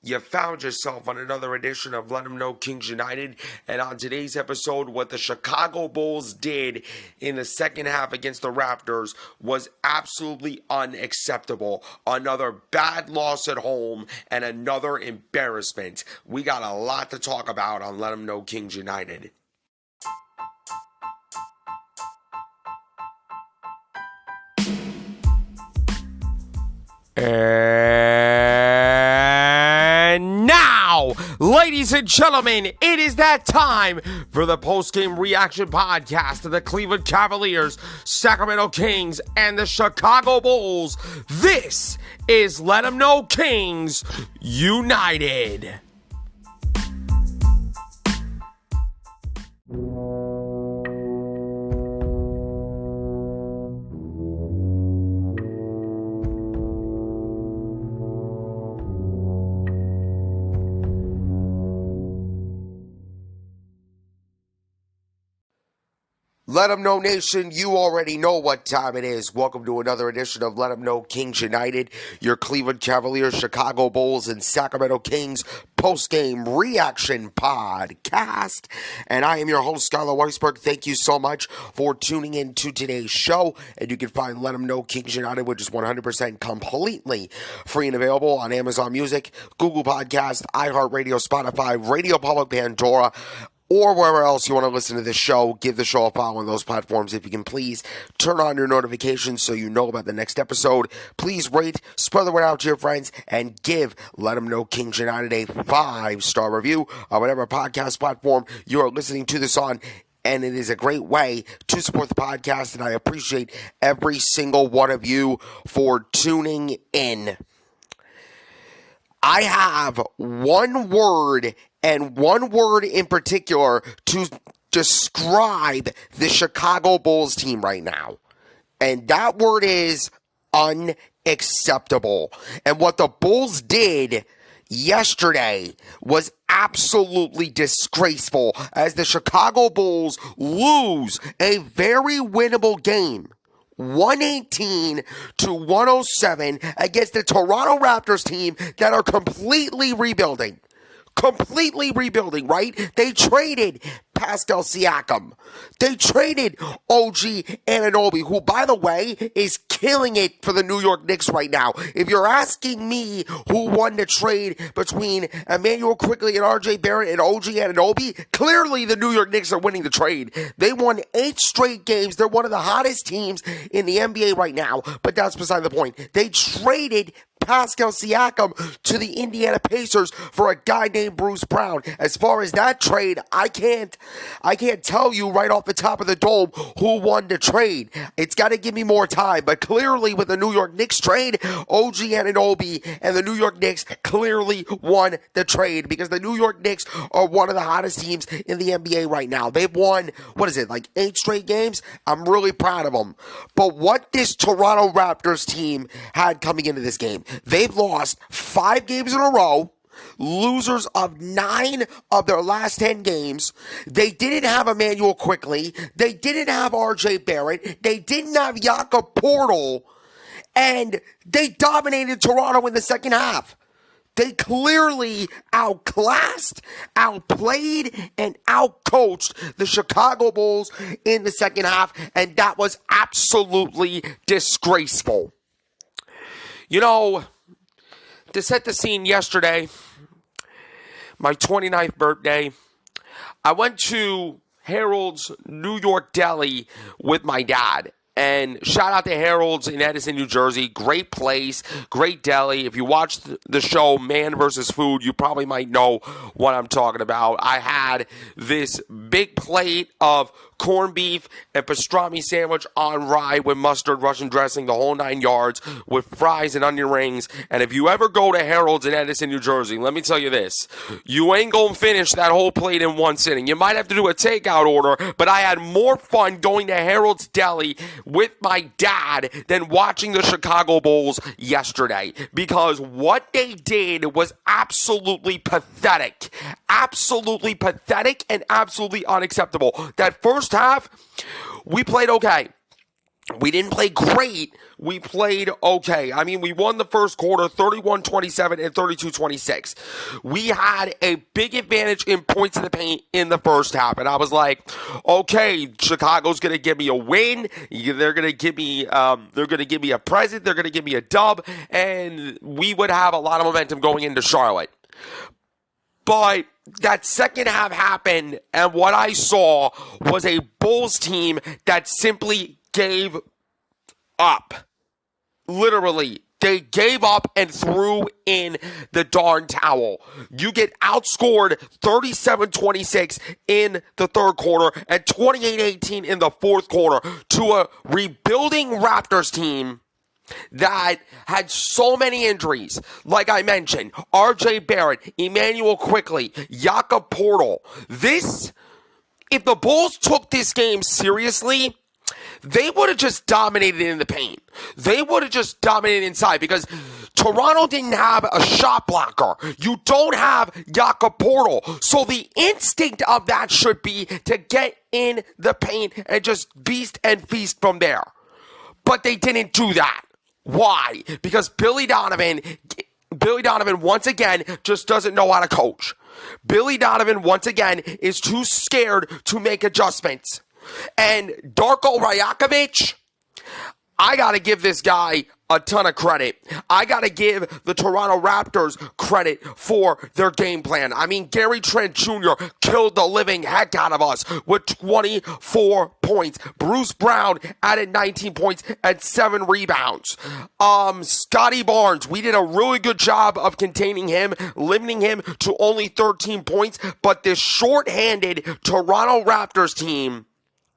You found yourself on another edition of Let 'Em Know Kings United, and on today's episode, what the Chicago Bulls did in the second half against the Raptors was absolutely unacceptable. Another bad loss at home and another embarrassment. We got a lot to talk about on Let 'Em Know Kings United. And now, ladies and gentlemen, it is that time for the post-game reaction podcast of the Cleveland Cavaliers, Sacramento Kings, and the Chicago Bulls. This is Let 'Em Know Kings United. Let 'em know, Nation, you already know what time it is. Welcome to another edition of Let 'em Know Kings United, your Cleveland Cavaliers, Chicago Bulls, and Sacramento Kings post-game reaction podcast. And I am your host, Skylar Weisberg. Thank you so much for tuning in to today's show. And you can find Let 'em Know Kings United, which is 100% completely free and available on Amazon Music, Google Podcast, iHeartRadio, Spotify, Radio Public, Pandora, or wherever else you want to listen to this show. Give the show a follow on those platforms if you can. Please turn on your notifications so you know about the next episode. Please rate, spread the word out to your friends, and give Let 'Em Know Kings United a 5-star review on whatever podcast platform you are listening to this on. And it is a great way to support the podcast, and I appreciate every single one of you for tuning in. I have one word, and one word in particular, to describe the Chicago Bulls team right now. And that word is unacceptable. And what the Bulls did yesterday was absolutely disgraceful, as the Chicago Bulls lose a very winnable game, 118 to 107, against the Toronto Raptors team that are completely rebuilding. Right? They traded Pascal Siakam. They traded OG Anunoby, who, by the way, is killing it for the New York Knicks right now. If you're asking me who won the trade between Emmanuel Quickley and RJ Barrett and OG Anunoby, clearly the New York Knicks are winning the trade. They won 8 straight games. They're one of the hottest teams in the NBA right now, but that's beside the point. They traded Pascal Siakam to the Indiana Pacers for a guy named Bruce Brown. As far as that trade, I can't tell you right off the top of the dome who won the trade. It's got to give me more time. But clearly with the New York Knicks trade, OG Anunoby and the New York Knicks clearly won the trade, because the New York Knicks are one of the hottest teams in the NBA right now. They've won, 8 straight games? I'm really proud of them. But what this Toronto Raptors team had coming into this game, they've lost 5 games in a row, losers of 9 of their last 10 games. They didn't have Emmanuel Quickley. They didn't have RJ Barrett. They didn't have Jakob Poeltl. And they dominated Toronto in the second half. They clearly outclassed, outplayed, and outcoached the Chicago Bulls in the second half, and that was absolutely disgraceful. You know, to set the scene, yesterday, my 29th birthday, I went to Harold's New York Deli with my dad. And shout out to Harold's in Edison, New Jersey. Great place, great deli. If you watch the show Man vs. Food, you probably might know what I'm talking about. I had this big plate of corned beef and pastrami sandwich on rye with mustard, Russian dressing, the whole 9 yards, with fries and onion rings. And if you ever go to Harold's in Edison, New Jersey, let me tell you this, you ain't gonna finish that whole plate in one sitting. You might have to do a takeout order, but I had more fun going to Harold's Deli with my dad than watching the Chicago Bulls yesterday, because what they did was absolutely pathetic and absolutely unacceptable. That first half, we played okay. We didn't play great. We played okay. I mean, we won the first quarter 31-27 and 32-26. We had a big advantage in points in the paint in the first half. And I was like, okay, Chicago's going to give me a win. They're going to give me a present. They're going to give me a dub. And we would have a lot of momentum going into Charlotte. But that second half happened, and what I saw was a Bulls team that simply gave up. Literally, they gave up and threw in the darn towel. You get outscored 37-26 in the third quarter and 28-18 in the fourth quarter to a rebuilding Raptors team that had so many injuries. Like I mentioned, R.J. Barrett, Emmanuel Quickley, Jakob Portal. If the Bulls took this game seriously, they would have just dominated in the paint. They would have just dominated inside because Toronto didn't have a shot blocker. You don't have Jakob Portal. So the instinct of that should be to get in the paint and just beast and feast from there. But they didn't do that. Why? Because Billy Donovan once again just doesn't know how to coach. Billy Donovan once again is too scared to make adjustments. And Darko Rajakovic, I got to give this guy a ton of credit. I got to give the Toronto Raptors credit for their game plan. I mean, Gary Trent Jr. killed the living heck out of us with 24 points. Bruce Brown added 19 points and 7 rebounds. Scotty Barnes, we did a really good job of containing him, limiting him to only 13 points. But this shorthanded Toronto Raptors team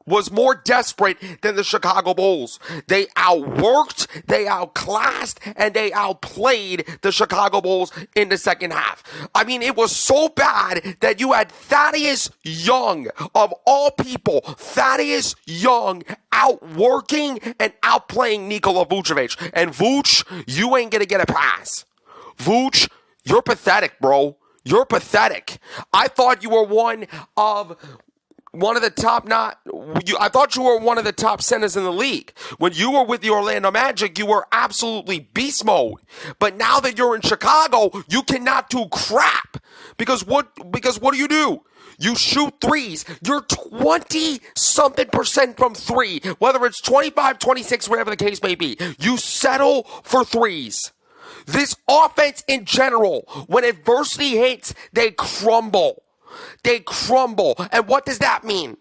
was more desperate than the Chicago Bulls. They outworked, they outclassed, and they outplayed the Chicago Bulls in the second half. I mean, it was so bad that you had Thaddeus Young, of all people, Thaddeus Young outworking and outplaying Nikola Vucevic. And Vuce, you ain't gonna get a pass. Vuce, you're pathetic, bro. You're pathetic. I thought you were one of the top I thought you were one of the top centers in the league. When you were with the Orlando Magic, you were absolutely beast mode. But now that you're in Chicago, you cannot do crap. Because what do? You shoot threes. You're 20-something% from three. Whether it's 25, 26, whatever the case may be. You settle for threes. This offense in general, when adversity hits, they crumble. They crumble. And what does that mean?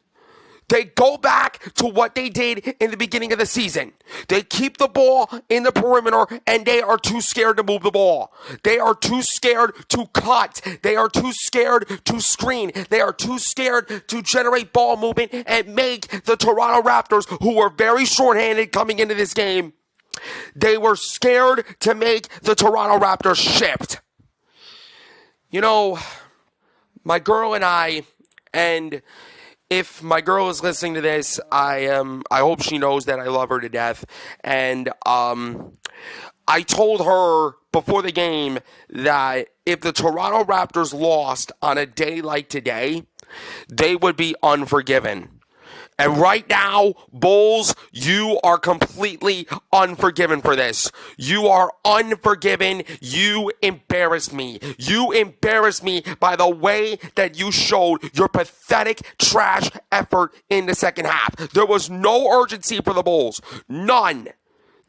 They go back to what they did in the beginning of the season. They keep the ball in the perimeter, and they are too scared to move the ball. They are too scared to cut. They are too scared to screen. They are too scared to generate ball movement and make the Toronto Raptors, who were very shorthanded coming into this game, they were scared to make the Toronto Raptors shift. You know, my girl and I, and if my girl is listening to this, I hope she knows that I love her to death. And I told her before the game that if the Toronto Raptors lost on a day like today, they would be unforgiven. And right now, Bulls, you are completely unforgiven for this. You are unforgiven. You embarrassed me. You embarrassed me by the way that you showed your pathetic trash effort in the second half. There was no urgency for the Bulls. None.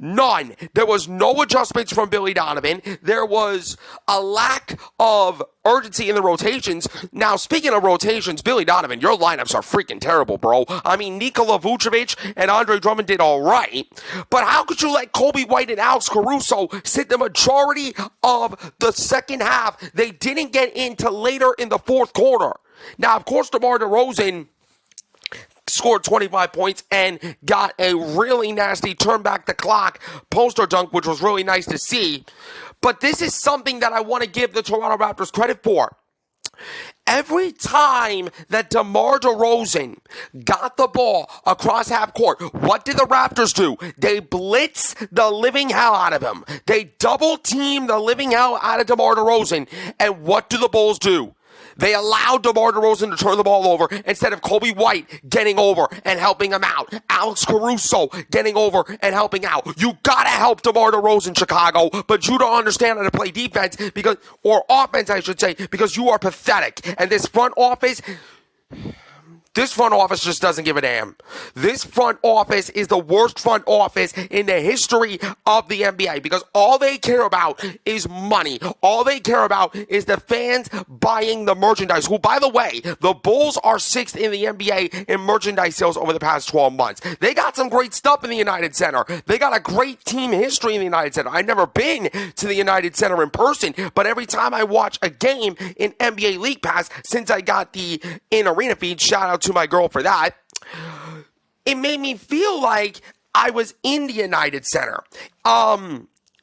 There was no adjustments from Billy Donovan. There was a lack of urgency in the rotations. Now, speaking of rotations, Billy Donovan, your lineups are freaking terrible, bro. I mean, Nikola Vucevic and Andre Drummond did all right. But how could you let Kobe White and Alex Caruso sit the majority of the second half? They didn't get into later in the fourth quarter. Now, of course, DeMar DeRozan scored 25 points and got a really nasty turn back the clock poster dunk, which was really nice to see. But this is something that I want to give the Toronto Raptors credit for. Every time that DeMar DeRozan got the ball across half court, what did the Raptors do? They blitzed the living hell out of him. They double teamed the living hell out of DeMar DeRozan. And what do the Bulls do? They allowed DeMar DeRozan to turn the ball over instead of Kobe White getting over and helping him out. Alex Caruso getting over and helping out. You gotta help DeMar DeRozan, Chicago, but you don't understand how to play defense or offense, I should say, because you are pathetic. And this front office just doesn't give a damn. This front office is the worst front office in the history of the NBA because all they care about is money. All they care about is the fans buying the merchandise, who, by the way, the Bulls are 6th in the NBA in merchandise sales over the past 12 months. They got some great stuff in the United Center. They got a great team history in the United Center. I've never been to the United Center in person, but every time I watch a game in NBA League Pass, since I got the in-arena feed, shout out to my girl for that, it made me feel like I was in the United Center.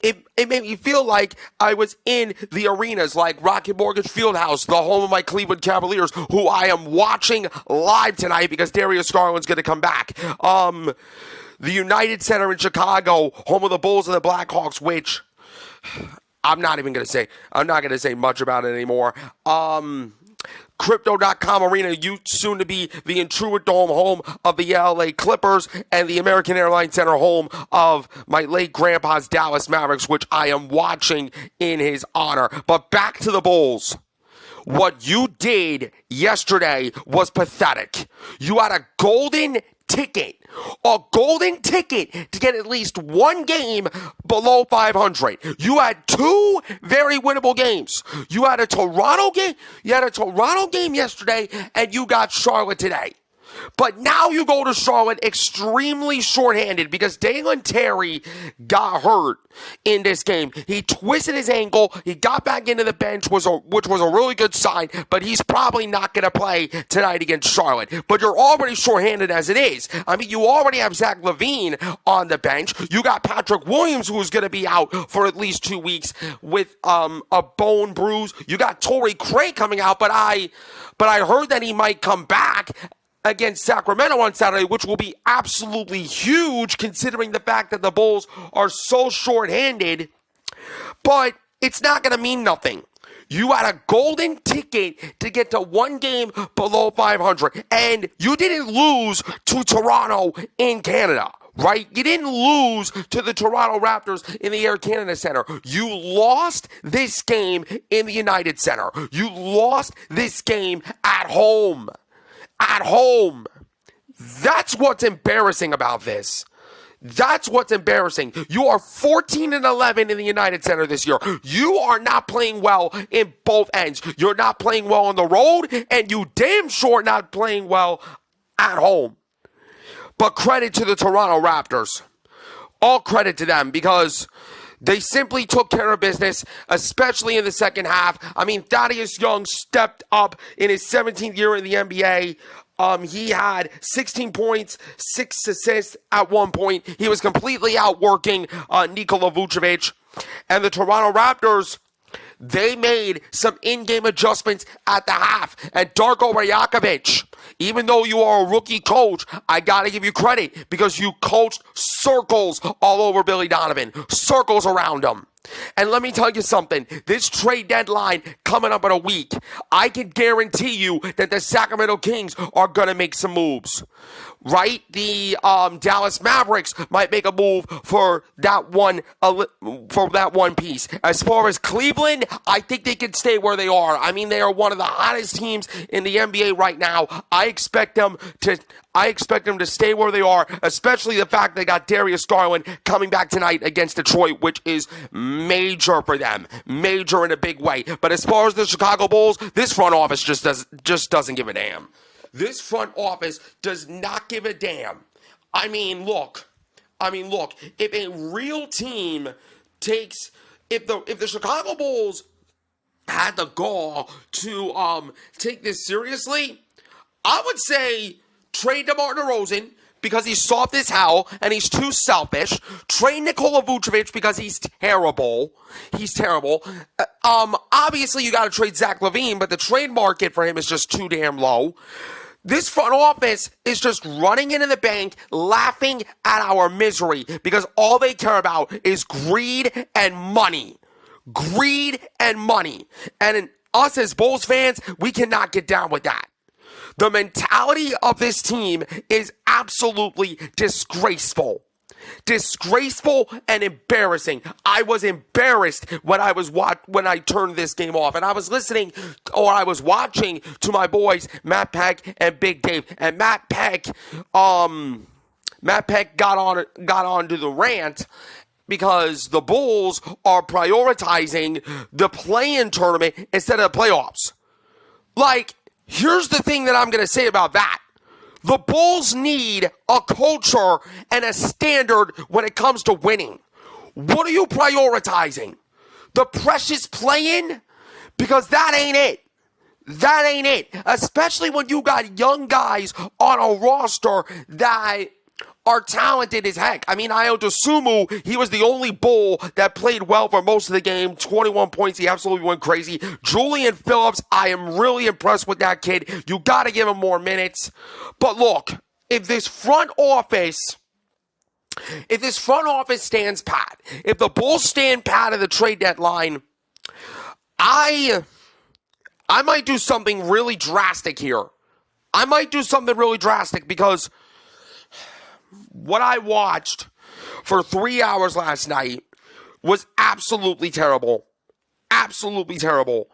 It made me feel like I was in the arenas like Rocket Mortgage Fieldhouse, the home of my Cleveland Cavaliers, who I am watching live tonight because Darius Garland's going to come back. The United Center in Chicago, home of the Bulls and the Blackhawks, which I'm not going to say much about it anymore. Crypto.com Arena, soon to be the Intuit Dome, home of the LA Clippers, and the American Airlines Center, home of my late grandpa's Dallas Mavericks, which I am watching in his honor. But back to the Bulls. What you did yesterday was pathetic. You had a golden ticket to get at least one game below 500. You had two very winnable games. You had a Toronto game yesterday, and you got Charlotte today. But now you go to Charlotte extremely shorthanded because Dalen Terry got hurt in this game. He twisted his ankle. He got back into the bench, which was a really good sign, but he's probably not going to play tonight against Charlotte. But you're already shorthanded as it is. I mean, you already have Zach LaVine on the bench. You got Patrick Williams, who's going to be out for at least 2 weeks with a bone bruise. You got Torrey Craig coming out, but I heard that he might come back against Sacramento on Saturday, which will be absolutely huge considering the fact that the Bulls are so short-handed. But it's not going to mean nothing. You had a golden ticket to get to one game below 500, and you didn't lose to Toronto in Canada. Right? You didn't lose to the Toronto Raptors in the Air Canada Center. You lost this game in the United Center. You lost this game at home. At home. That's what's embarrassing about this. That's what's embarrassing. You are 14-11 in the United Center this year. You are not playing well in both ends. You're not playing well on the road, and you damn sure not playing well at home. But credit to the Toronto Raptors. All credit to them because they simply took care of business, especially in the second half. I mean, Thaddeus Young stepped up in his 17th year in the NBA. He had 16 points, 6 assists at one point. He was completely outworking Nikola Vucevic. And the Toronto Raptors, they made some in-game adjustments at the half. And Darko Rajakovic, even though you are a rookie coach, I got to give you credit because you coached circles all over Billy Donovan, circles around him. And let me tell you something, this trade deadline coming up in a week, I can guarantee you that the Sacramento Kings are going to make some moves. Right? The Dallas Mavericks might make a move for that one piece. As far as Cleveland, I think they can stay where they are. I mean, they are one of the hottest teams in the NBA right now. I expect them to stay where they are, especially the fact they got Darius Garland coming back tonight against Detroit, which is major for them. Major in a big way. But as far as the Chicago Bulls, this front office just doesn't give a damn. This front office does not give a damn. I mean, look, if a real team takes, if the Chicago Bulls had the gall to take this seriously, I would say trade DeMar DeRozan because he's soft as hell and he's too selfish. Trade Nikola Vucevic because he's terrible. He's terrible. Obviously, you got to trade Zach LaVine, but the trade market for him is just too damn low. This front office is just running into the bank, laughing at our misery because all they care about is greed and money. Greed and money. And us as Bulls fans, we cannot get down with that. The mentality of this team is absolutely disgraceful. Disgraceful and embarrassing. I was embarrassed when I turned this game off, and I was listening, or I was watching, to my boys Matt Peck and Big Dave. And Matt Peck got on to the rant because the Bulls are prioritizing the play-in tournament instead of the playoffs. Like, here's the thing that I'm going to say about that. The Bulls need a culture and a standard when it comes to winning. What are you prioritizing? The precious play-in? Because that ain't it. That ain't it. Especially when you got young guys on a roster that are talented as heck. I mean, Ayo, he was the only Bull that played well for most of the game. 21 points, he absolutely went crazy. Julian Phillips, I am really impressed with that kid. You got to give him more minutes. But look, if this front office stands pat, if the Bulls stand pat at the trade deadline, I might do something really drastic here. I might do something really drastic because what I watched for 3 hours last night was absolutely terrible. Absolutely terrible.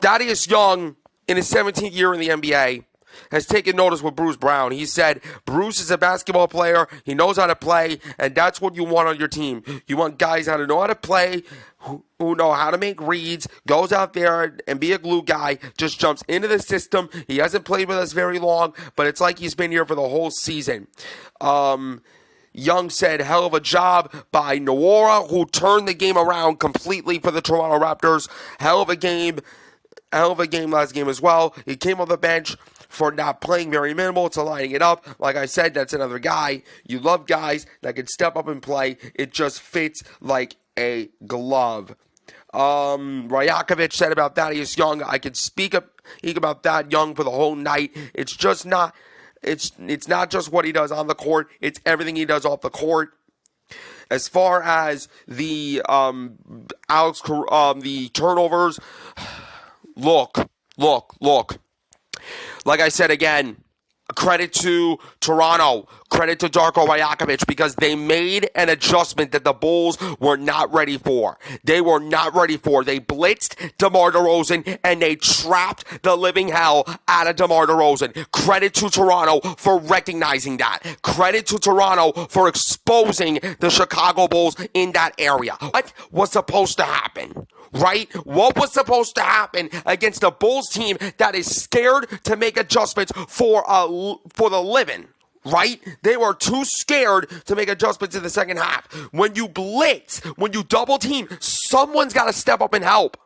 Thaddeus Young, in his 17th year in the NBA, has taken notice with Bruce Brown. He said, Bruce is a basketball player. He knows how to play, and that's what you want on your team. You want guys that know how to play, who know how to make reads, goes out there and be a glue guy, just jumps into the system. He hasn't played with us very long, but it's like he's been here for the whole season. Young said, hell of a job by Noora, who turned the game around completely for the Toronto Raptors. Hell of a game last game as well. He came on the bench for not playing very minimal to lining it up. Like I said, that's another guy. You love guys that can step up and play. It just fits like a glove. Rajakovic said about Thaddeus Young, I could speak about that Young for the whole night. It's just not, it's not just what he does on the court. It's everything he does off the court. As far as the the turnovers, look. Like I said again, credit to Toronto, credit to Darko Rajakovic, because they made an adjustment that the Bulls were not ready for. They were not ready for. They blitzed DeMar DeRozan, and they trapped the living hell out of DeMar DeRozan. Credit to Toronto for recognizing that. Credit to Toronto for exposing the Chicago Bulls in that area. What was supposed to happen? Right? What was supposed to happen against a Bulls team that is scared to make adjustments for the living? Right? They were too scared to make adjustments in the second half. When you blitz, when you double team, someone's got to step up and help.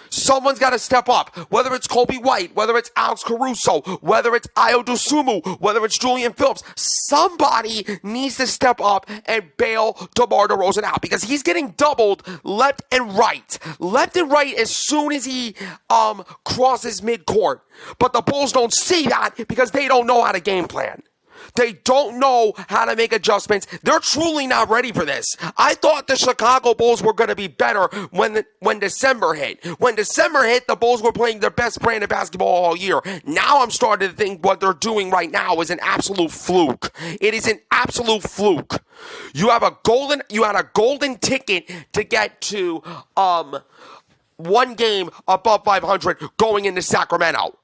Someone's got to step up, whether it's Kobe White, whether it's Alex Caruso, whether it's Ayo Dosunmu, whether it's Julian Phillips. Somebody needs to step up and bail DeMar DeRozan out, because he's getting doubled left and right. Left and right as soon as he crosses midcourt. But the Bulls don't see that because they don't know how to game plan. They don't know how to make adjustments. They're truly not ready for this. I thought the Chicago Bulls were going to be better when December hit. When December hit, the Bulls were playing their best brand of basketball all year. Now I'm starting to think what they're doing right now is an absolute fluke. It is an absolute fluke. You had a golden ticket to get to one game above 500 going into Sacramento.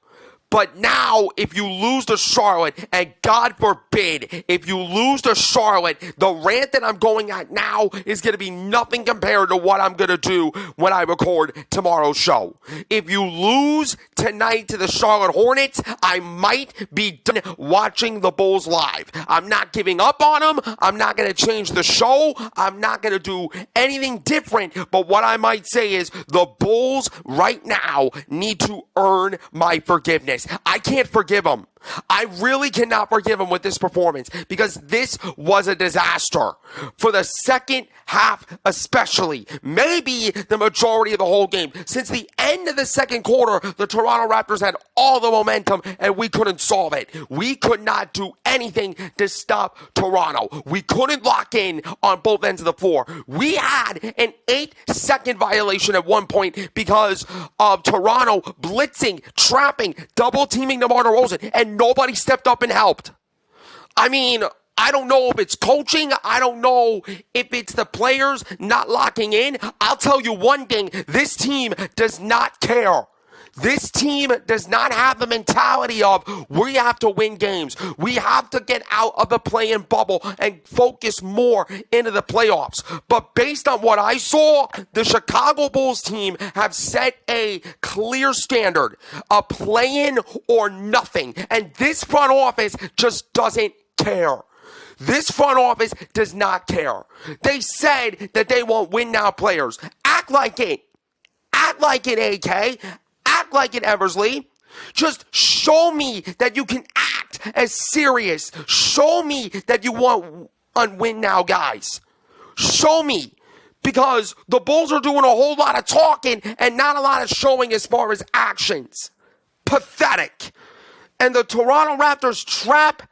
But now, if you lose to Charlotte, and God forbid, if you lose to Charlotte, the rant that I'm going at now is going to be nothing compared to what I'm going to do when I record tomorrow's show. If you lose tonight to the Charlotte Hornets, I might be done watching the Bulls live. I'm not giving up on them. I'm not going to change the show. I'm not going to do anything different. But what I might say is the Bulls right now need to earn my forgiveness. I can't forgive them. I really cannot forgive him with this performance because this was a disaster. For the second half especially, maybe the majority of the whole game. Since the end of the second quarter, the Toronto Raptors had all the momentum and we couldn't solve it. We could not do anything to stop Toronto. We couldn't lock in on both ends of the floor. We had an 8-second violation at one point because of Toronto blitzing, trapping, double-teaming DeMar DeRozan, and nobody stepped up and helped. I mean, I don't know if it's coaching. I don't know if it's the players not locking in. I'll tell you one thing. This team does not care. This team does not have the mentality of we have to win games. We have to get out of the play-in bubble and focus more into the playoffs. But based on what I saw, the Chicago Bulls team have set a clear standard, a play-in or nothing. And this front office just doesn't care. This front office does not care. They said that they want win-now players. Act like it. Act like it, AK. Act like it, Eversley. Just show me that you can act as serious. Show me that you want win-now guys. Show me. Because the Bulls are doing a whole lot of talking and not a lot of showing as far as actions. Pathetic. And the Toronto Raptors trap.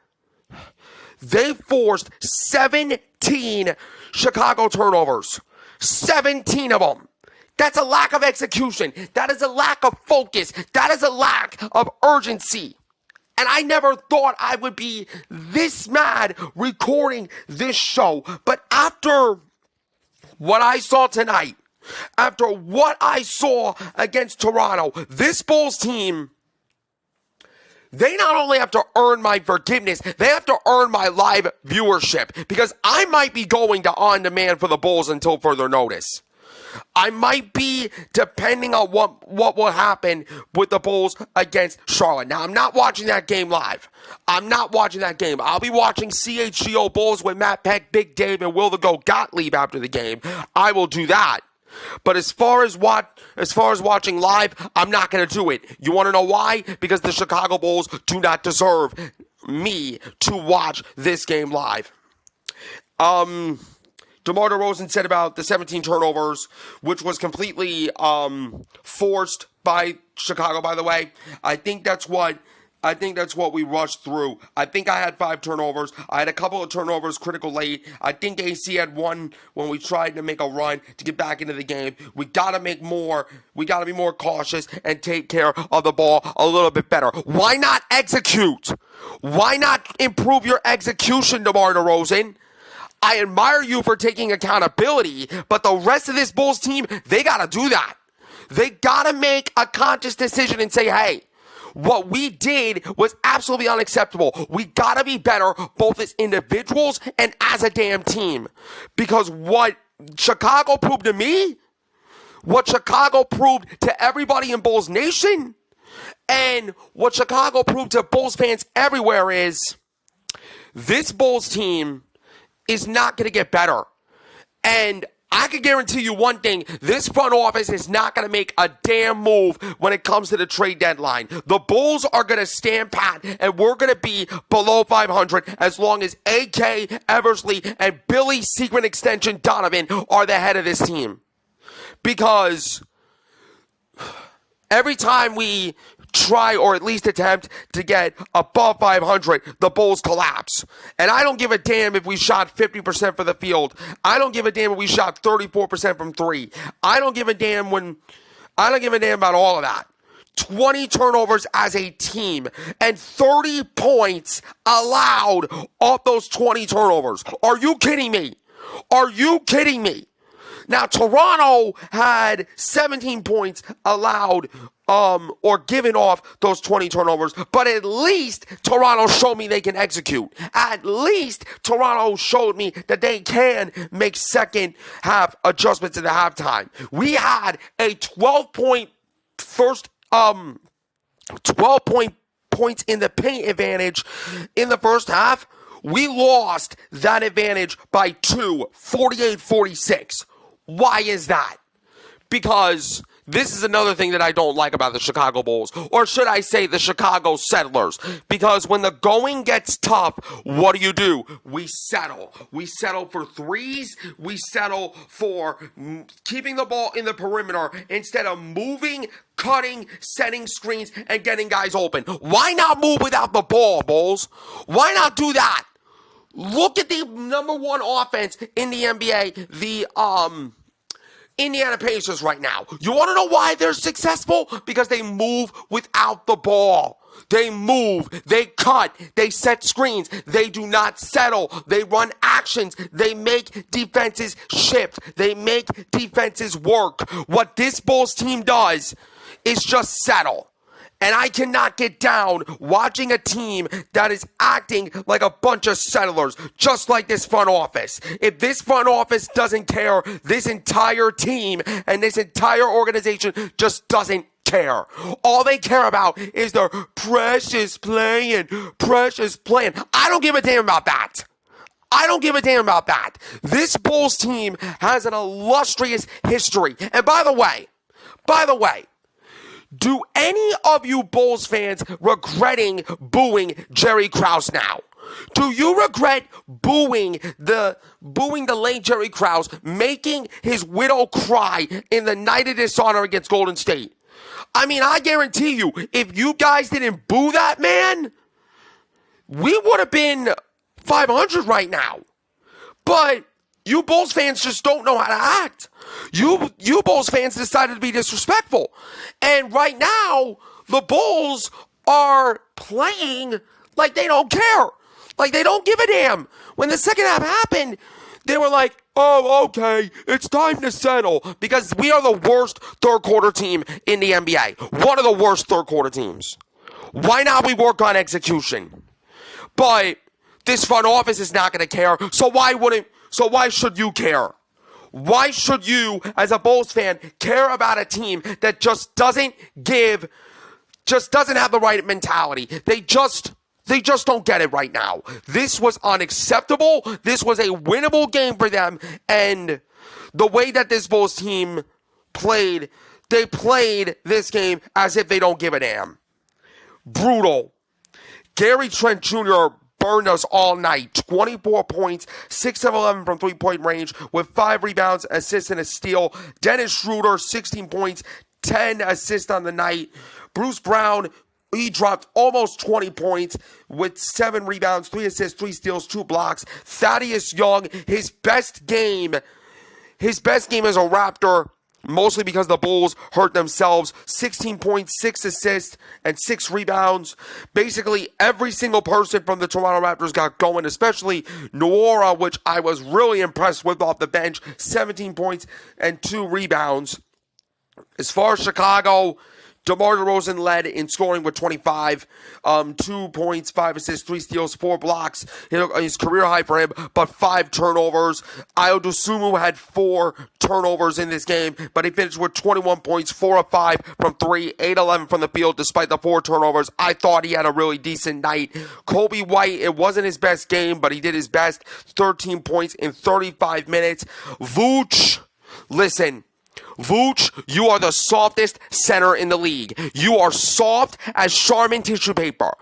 They forced 17 Chicago turnovers. 17 of them. That's a lack of execution. That is a lack of focus. That is a lack of urgency. And I never thought I would be this mad recording this show. But after what I saw tonight, after what I saw against Toronto, this Bulls team, they not only have to earn my forgiveness, they have to earn my live viewership because I might be going to on demand for the Bulls until further notice. I might be, depending on what will happen with the Bulls against Charlotte. Now, I'm not watching that game live. I'm not watching that game. I'll be watching CHGO Bulls with Matt Peck, Big Dave, and Will the Go Gottlieb after the game. I will do that. But as far as watching live, I'm not going to do it. You want to know why? Because the Chicago Bulls do not deserve me to watch this game live. DeMar DeRozan said about the 17 turnovers, which was completely forced by Chicago, by the way. I think that's what we rushed through. I think I had 5 turnovers. I had a couple of turnovers critical late. I think AC had one when we tried to make a run to get back into the game. We got to make more. We got to be more cautious and take care of the ball a little bit better. Why not execute? Why not improve your execution, DeMar DeRozan? I admire you for taking accountability, but the rest of this Bulls team, they got to do that. They got to make a conscious decision and say, hey, what we did was absolutely unacceptable. We got to be better, both as individuals and as a damn team. Because what Chicago proved to me, what Chicago proved to everybody in Bulls Nation, and what Chicago proved to Bulls fans everywhere is this Bulls team is not going to get better. And I can guarantee you one thing, this front office is not going to make a damn move when it comes to the trade deadline. The Bulls are going to stand pat, and we're going to be below 500 as long as AK, Eversley, and Billy Secret Extension Donovan are the head of this team. Because every time we try or at least attempt to get above 500, the Bulls collapse. And I don't give a damn if we shot 50% for the field. I don't give a damn if we shot 34% from 3. I don't give a damn about all of that. 20 turnovers as a team and 30 points allowed off those 20 turnovers. Are you kidding me? Are you kidding me? Now, Toronto had 17 points allowed or given off those 20 turnovers, but at least Toronto showed me they can execute. At least Toronto showed me that they can make second half adjustments at the halftime. We had a 12 point points in the paint advantage in the first half. We lost that advantage by 2, 48-46. Why is that? Because This is another thing that I don't like about the Chicago Bulls, or should I say the Chicago Settlers, because when the going gets tough, what do? We settle. We settle for threes. We settle for keeping the ball in the perimeter instead of moving, cutting, setting screens, and getting guys open. Why not move without the ball, Bulls? Why not do that? Look at the number one offense in the NBA, the Indiana Pacers right now. You want to know why they're successful? Because they move without the ball. They move, they cut, they set screens, they do not settle, they run actions, they make defenses shift, they make defenses work. What this Bulls team does is just settle. And I cannot get down watching a team that is acting like a bunch of settlers, just like this front office. If this front office doesn't care, this entire team and this entire organization just doesn't care. All they care about is their precious playing. I don't give a damn about that. I don't give a damn about that. This Bulls team has an illustrious history. And by the way, do any of you Bulls fans regretting booing Jerry Krause now? Do you regret booing the late Jerry Krause, making his widow cry in the night of dishonor against Golden State? I mean, I guarantee you, if you guys didn't boo that man, we would have been 500 right now. But you Bulls fans just don't know how to act. You Bulls fans decided to be disrespectful. And right now, the Bulls are playing like they don't care. Like they don't give a damn. When the second half happened, they were like, oh, okay, it's time to settle. Because we are the worst third quarter team in the NBA. One of the worst third quarter teams. Why not we work on execution? But this front office is not going to care. So why should you care? Why should you, as a Bulls fan, care about a team that just doesn't have the right mentality? They just don't get it right now. This was unacceptable. This was a winnable game for them. And the way that this Bulls team played, they played this game as if they don't give a damn. Brutal. Gary Trent Jr. burned us all night. 24 points, 6 of 11 from three-point range with 5 rebounds, assists, and a steal. Dennis Schroeder, 16 points, 10 assists on the night. Bruce Brown, he dropped almost 20 points with 7 rebounds, 3 assists, 3 steals, 2 blocks. Thaddeus Young, his best game as a Raptor, mostly because the Bulls hurt themselves. 16 points, 6 assists, and 6 rebounds. Basically, every single person from the Toronto Raptors got going, especially Noora, which I was really impressed with off the bench. 17 points and 2 rebounds. As far as Chicago, DeMar DeRozan led in scoring with 25, 2 points, 5 assists, 3 steals, 4 blocks. His career high for him, but 5 turnovers. Ayo Dosunmu had 4 turnovers in this game, but he finished with 21 points, 4 of 5 from 3, 8-11 from the field despite the 4 turnovers. I thought he had a really decent night. Kobe White, it wasn't his best game, but he did his best. 13 points in 35 minutes. Vooch, listen. Vooch, you are the softest center in the league. You are soft as Charmin tissue paper.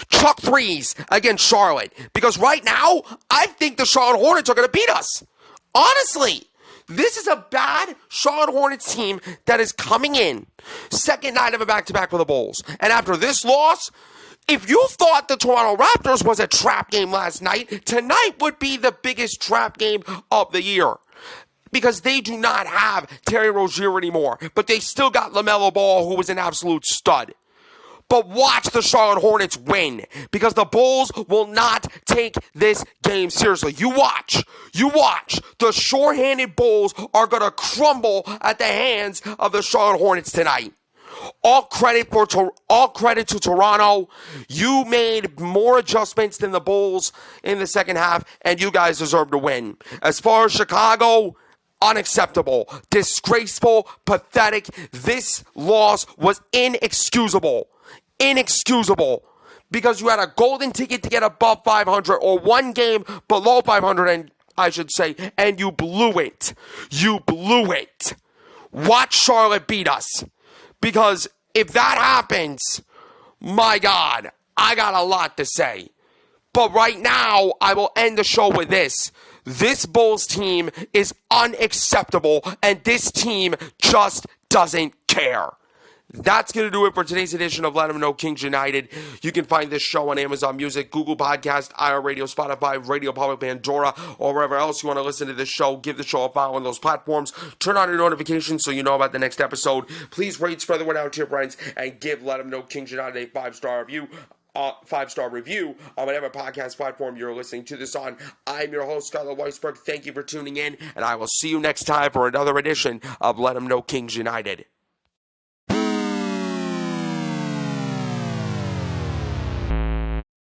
Chuck threes against Charlotte. Because right now, I think the Charlotte Hornets are going to beat us. Honestly, this is a bad Charlotte Hornets team that is coming in. Second night of a back-to-back for the Bulls. And after this loss, if you thought the Toronto Raptors was a trap game last night, tonight would be the biggest trap game of the year. Because they do not have Terry Rozier anymore. But they still got LaMelo Ball, who was an absolute stud. But watch the Charlotte Hornets win. Because the Bulls will not take this game seriously. You watch. The shorthanded Bulls are going to crumble at the hands of the Charlotte Hornets tonight. All credit to Toronto. You made more adjustments than the Bulls in the second half, and you guys deserve to win. As far as Chicago, unacceptable, disgraceful, pathetic. This loss was inexcusable. Because you had a golden ticket to get above 500 or one game below 500, and I should say, and you blew it. Watch Charlotte beat us. Because if that happens, my God, I got a lot to say. But right now, I will end the show with this. This Bulls team is unacceptable, and this team just doesn't care. That's going to do it for today's edition of Let 'Em Know Kings United. You can find this show on Amazon Music, Google Podcast, iHeartRadio, Spotify, Radio Public, Pandora, or wherever else you want to listen to this show. Give the show a follow on those platforms. Turn on your notifications so you know about the next episode. Please rate, spread the word out to your friends, and give Let 'Em Know Kings United a 5-star review. 5-star review on whatever podcast platform you're listening to this on. I'm your host, Skylar Weisberg. Thank you for tuning in, and I will see you next time for another edition of Let 'Em Know Kings United.